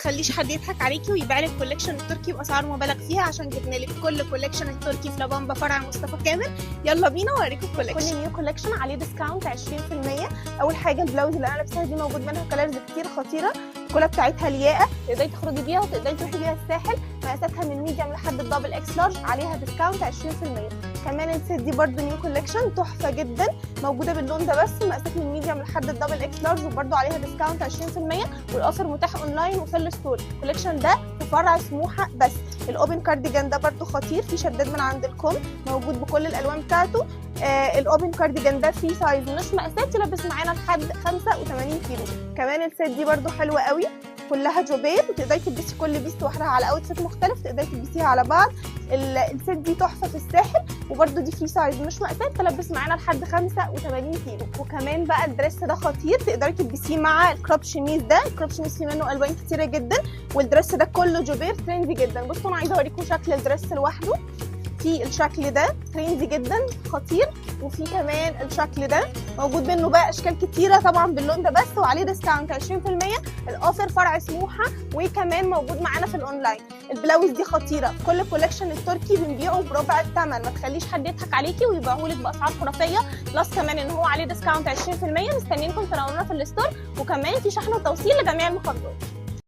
تخليش حد يضحك عليكي ويبيع لك كوليكشن التركي باسعار مبالغ فيها، عشان جبنا لك كل كوليكشن التركي في لابامبا فرع مصطفى كامل. يلا بينا اوريكم الكوليكشن. كل نيو كوليكشن عليه ديسكاونت 20%. اول حاجه البلاوز اللي انا لابساها دي موجود منها كلرز كتير خطيره، الكولا بتاعتها لياقه، تقدري تخرجي بيها وتقدري تروحي بيها الساحل. مقاساتها من ميديوم لحد الدبل اكس لارج، عليها ديسكاونت 20%. كمان الست دي برده نيو كوليكشن تحفه جدا، موجوده باللون ده بس، مقاسات من ميديوم لحد الدبل اكس لارج، وبرده عليها ديسكاونت 20%. والاوفر متاح اونلاين وفي الستور. الكوليكشن ده في فرع سموحه بس. الاوبن كارديجان ده برده خطير، في شداد من عند الكم، موجود بكل الالوان بتاعته. الاوبن كارديجان ده فيه سايز مش مقاسات، يلبس معانا لحد 85 كيلو. كمان الست دي برده حلوه قوي، كلها جوبير، وتقدري تلبسي كل بيس لوحدها على اوتفيت مختلف، تقدري تلبسيها على بعض. الست دي تحفه في الساحل، وبرده دي فري سايز مش مقاسات، تلبس معانا لحد 85 كيلو. وكمان بقى الدريس ده خطير، تقدري تلبسيه مع الكروب شميز ده، الكروب شميز فيه منه الوان كتيره جدا، والدريس ده كله جوبير ترندي جدا. بصوا انا عايزه اوريكم شكل الدريس لوحده، في الشكل ده ترندي جدا خطير، وفي كمان الشكل ده موجود منه بقى اشكال كتيره طبعا باللون ده بس، وعليه ديسكاونت 20%. الاوفر فرع سموحه، وكمان موجود معانا في الاونلاين. البلاوز دي خطيره، كل كوليكشن التركي بنبيعه بربع الثمن، ما تخليش حد يضحك عليكي ويبيعهولك باسعار خرافيه، بلس كمان ان هو عليه ديسكاونت 20%. مستنيينكم تنورونا في الستور، وكمان في شحن وتوصيل لجميع المحافظات.